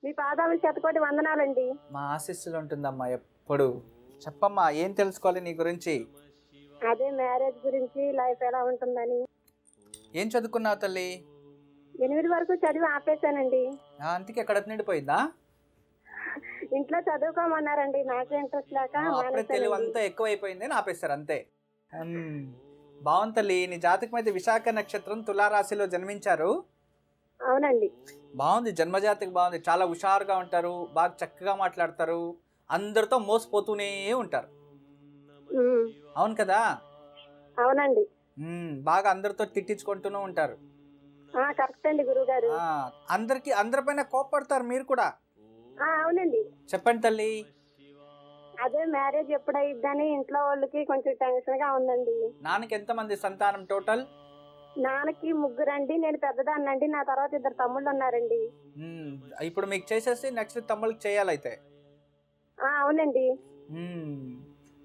మీ పాదాలు శతకోటి వందనాలండి. మా ఆశీస్సులు ఉంటుందమ్మా ఎప్పుడు. చెప్పమ్మా, ఏం తెలుసుకోవాలి నీ గురించి? అదే మ్యారేజ్ గురించి, లైఫ్ ఎలా ఉంటుందని. ఏం చదువుకున్నావు తల్లి? 8 వరకు చదివి ఆపేశానండి. అందుకే ఎక్కడ నిండిపోయిందా? ఇంట్లో చదువుకోమన్నారండి, నాకే ఇంట్రెస్ట్ లేక అప్పుడే తెలివి అంతా ఎక్కువైపోయింది అని ఆపేస్తారు అంతే. బాగుంది తల్లి. నీ జాతకం అయితే విశాఖ నక్షత్రం తులారాశిలో జన్మించారు. అవునండి. బాగుంది, జన్మజాతకు బాగుంది. చాలా హుషారుగా ఉంటారు, బాగా చక్కగా మాట్లాడతారు, అందరితో మోసపోతూనే ఉంటారు. అవును కదా? అవునండి. బాగా అందరితో తిట్టించుకుంటూనే ఉంటారు. కరెక్ట్ అండి గురువు గారు. అందరిపైన కోపడతారు మీరు కూడా. అవునండి. చెప్పండి తల్లి. అదే మ్యారేజ్ ఎప్పుడైద్దని ఇంట్లో వాళ్ళకి కొంచెం టెన్షన్ గా ఉందండి. నాన్నకి ఎంతమంది సంతానం టోటల్? నాన్నకి 3 అండి, నేను పెద్దదాన్నండి. నా తర్వాత 2 తమ్ముళ్ళు ఉన్నారండి. ఇప్పుడు మీకు చేసేసి నెక్స్ట్ తమ్ముళ్ళకి చేయాలైతే. అవునండి.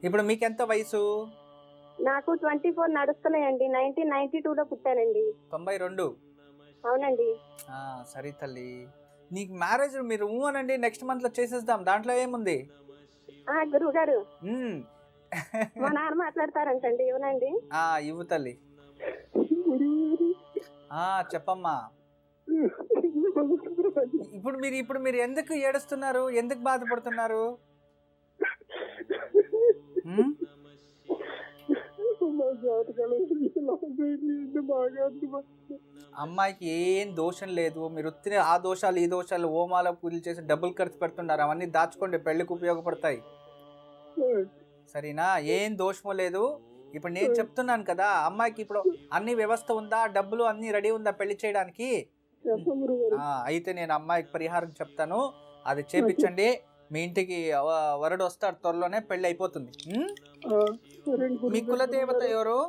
ఇప్పుడు మీకు ఎంత వయసు? నాకు 24 నడుస్తున్నాయండి. 1992లో పుట్టానండి. 92. అవునండి. సరే తల్లి, నీకు మ్యారేజ్ మీరు అనండి, నెక్స్ట్ మంత్ లో చేసేద్దాం, దాంట్లో ఏముంది? గురువు గారు, మా నాన్న మాట్లాడతారంటండి, ఇవ్వనండి. ఇవ్వు తల్లి. చెప్పమ్మా. ఇప్పుడు మీరు ఎందుకు ఏడుస్తున్నారు? ఎందుకు బాధపడుతున్నారు? అమ్మాయికి ఏం దోషం లేదు. మీరు వస్తే ఆ దోషాలు ఈ దోషాలు హోమాల పూజలు చేసి డబ్బులు ఖర్చు పెడుతున్నారు. అవన్నీ దాచుకోండి, పెళ్లికి ఉపయోగపడతాయి. సరేనా? ఏం దోషము లేదు. ఇప్పుడు నేను చెప్తున్నాను కదా, అమ్మాయికి ఇప్పుడు అన్ని వ్యవస్థ ఉందా, డబ్బులు అన్ని రెడీ ఉందా పెళ్లి చేయడానికి? అయితే నేను అమ్మాయికి పరిహారం చెప్తాను, అది చేపించండి. మీ ఇంటికి వరుడు వస్తాడు, త్వరలోనే పెళ్లి అయిపోతుంది. మీ కులదేవత ఎవరు?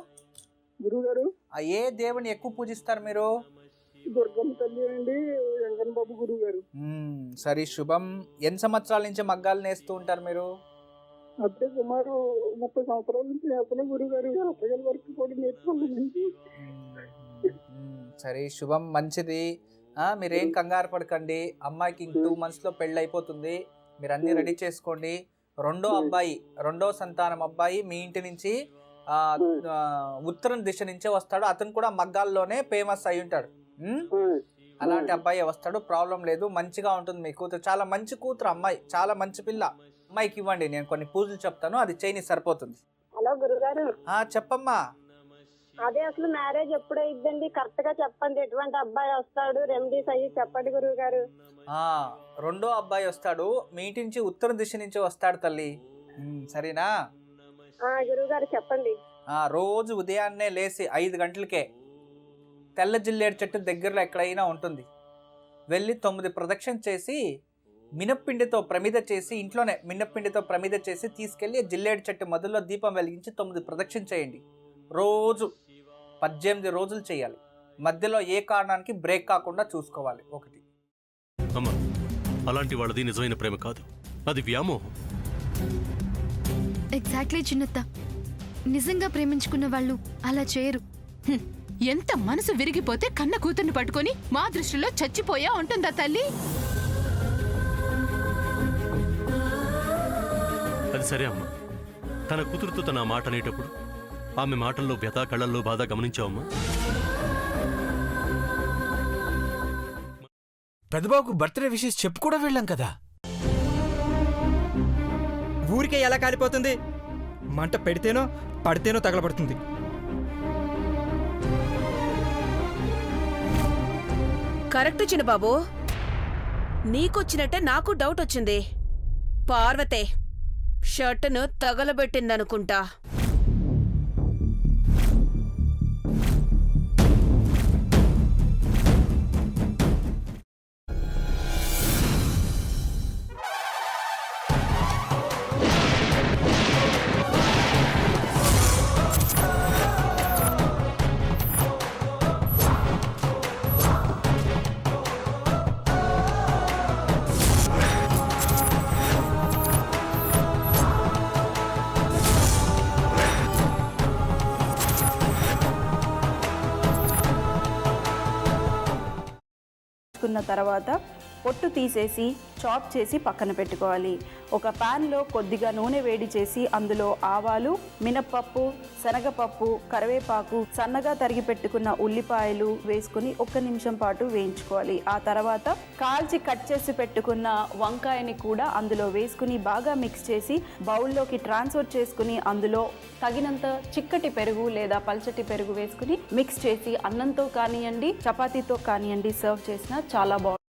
గురుగారు, ఏ దేవుని ఎక్కువ పూజిస్తారు మీరు? దుర్గమ్మ తల్లి అండి, వెంకన్న బాబు గురువు గారు. సరే, శుభం. ఎన్ని సంవత్సరాల నుంచి మగ్గాలు నేస్తూ ఉంటారు మీరు? అంటే సుమారు 30 సంవత్సరాల నుంచి నేస్తున్నాం గురువు గారు. అప్పగల వరకు కూడా నేర్చుకుంటుంది. సరే, శుభం, మంచిది. మీరేం కంగారు పడకండి. అమ్మాయికి 2 months లో పెళ్ళి అయిపోతుంది. మీరు అన్ని రెడీ చేసుకోండి. రెండో సంతానం అబ్బాయి మీ ఇంటి నుంచి ఉత్తరం దిశ నుంచే వస్తాడు. అతను కూడా మగ్గాల్లోనే ఫేమస్ అయి ఉంటాడు. అలాంటి అబ్బాయి వస్తాడు, ప్రాబ్లం లేదు. మంచిగా ఉంటుంది మీ కూతురు, చాలా మంచి కూతురు అమ్మాయి, చాలా మంచి పిల్ల. అమ్మాయికి ఇవ్వండి, నేను కొన్ని పూజలు చెప్తాను, అది చేయని సరిపోతుంది. హలో గురుగారు. చెప్పమ్మా. అదే అసలు మ్యారేజ్ ఎప్పుడైద్దండి? కరెక్ట్ గా చెప్పండి. ఎటువంటి అబ్బాయి వస్తాడు, రెమెడీస్ అయ్యి చెప్పండి గురువు గారు. రెండో అబ్బాయి వస్తాడు, మీ ఇంటి నుంచి ఉత్తర దిశ నుంచి వస్తాడు తల్లి. సరేనా? గురువు గారు చెప్పండి. రోజు ఉదయాన్నే లేచి 5 గంటలకే తెల్ల జిల్లేడు చెట్టు దగ్గరలో ఎక్కడైనా ఉంటుంది, వెళ్ళి 9 ప్రదక్షిణ చేసి మినప్పిండితో ప్రమిద చేసి, ఇంట్లోనే మినప్పిండితో ప్రమిద చేసి తీసుకెళ్ళి జిల్లేడు చెట్టు మొదల్లో దీపం వెలిగించి 9 ప్రదక్షిణ చేయండి. రోజు 18 రోజులు చేయాలి. మధ్యలో ఏ కారణానికి బ్రేక్ కాకుండా చూసుకోవాలి. 1. అమ్మా, అలాంటి వాళ్ళది నిజమైన ప్రేమ కాదు, అది వ్యామోహం. ఎగ్జాక్ట్లీ చిన్నత్త, నిజంగా ప్రేమించుకున్న వాళ్ళు అలా చేయరు. ఎంత మనసు విరిగిపోతే కన్న కూతుర్ని పట్టుకొని మా దృష్టిలో చచ్చిపోయా ఉంటుందా తల్లి? అది సరే అమ్మా, తన కూతురుతో తన మాట అనేటప్పుడు ఆమె మాటల్లో వ్యథ, కళ్ళల్లో బాధ గమనించావమ్మా? పెద్దబాబుకు బర్త్డే విషెస్ చెప్పు కూడా వెళ్ళాం కదా. ఊరికే ఎలా కాలిపోతుంది? మంట పెడితేనో పడితేనో తగలబడుతుంది. కరెక్ట్ చిన్నబాబు, నీకొచ్చినట్టే నాకు డౌట్ వచ్చింది. పార్వతే షర్టును తగలబెట్టిందనుకుంటా. తర్వాత పొట్టు తీసేసి చాప్ చేసి పక్కన పెట్టుకోవాలి. ఒక ప్యాన్లో కొద్దిగా నూనె వేడి చేసి అందులో ఆవాలు, మినప్పప్పు, శనగపప్పు, కరివేపాకు, సన్నగా తరిగి పెట్టుకున్న ఉల్లిపాయలు వేసుకుని 1 నిమిషం పాటు వేయించుకోవాలి. ఆ తర్వాత కాల్చి కట్ చేసి పెట్టుకున్న వంకాయని కూడా అందులో వేసుకుని బాగా మిక్స్ చేసి బౌల్లోకి ట్రాన్స్ఫర్ చేసుకుని అందులో తగినంత చిక్కటి పెరుగు లేదా పల్చటి పెరుగు వేసుకుని మిక్స్ చేసి అన్నంతో కానివ్వండి, చపాతీతో కానివ్వండి సర్వ్ చేసినా చాలా బాగుంటుంది.